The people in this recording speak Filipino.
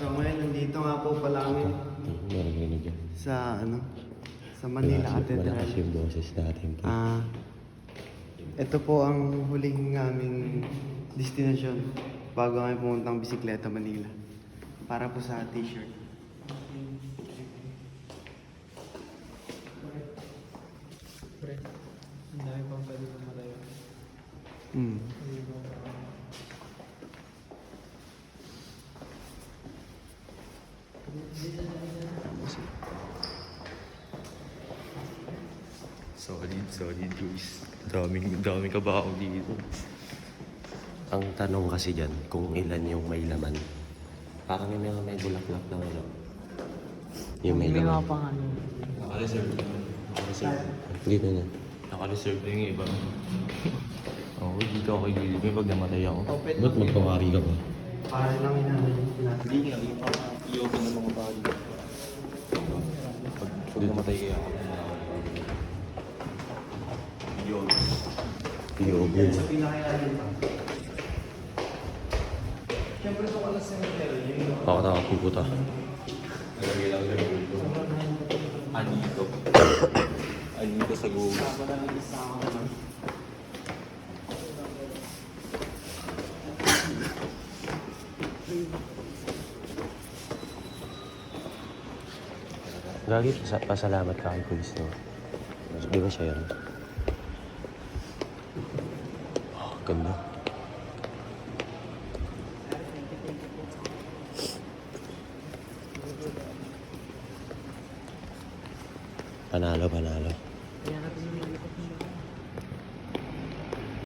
So ngayon, nandito nga po pala kami Narinig yan. sa sa Manila Cathedral. Malakas yung boses natin. Ito po ang huling aming destinasyon bago kami pumuntang bisikleta Manila. Para po sa t-shirt. Pre, ang dami pang pwede lumalayo. Solid guys. Daming kabaho dito. Ang tanong kasi dyan, kung ilan yung may laman. Parang yung mga may bulaklak na ano. Yung may May mga laman. pang ano. Naka-reserve. Dito na. Naka-reserve na yung iba. Oo, dito ako gilid. Pag namatay ako. Ba't magpawari ka ba? Para lang inaano natin. Hindi nga, i-open ng mga body. Pag namatay kaya ako. I-open. Sa pinakailalim pa. Siyempre itong alas cemetery, yung Ako nakapuputa. Nalagay lang sa Google. Anito. Anito sa Google. saba na ng isa ako naman. Gagi, pasalamat ka kay Police, no? Di ba siya yan? Oh, ganda.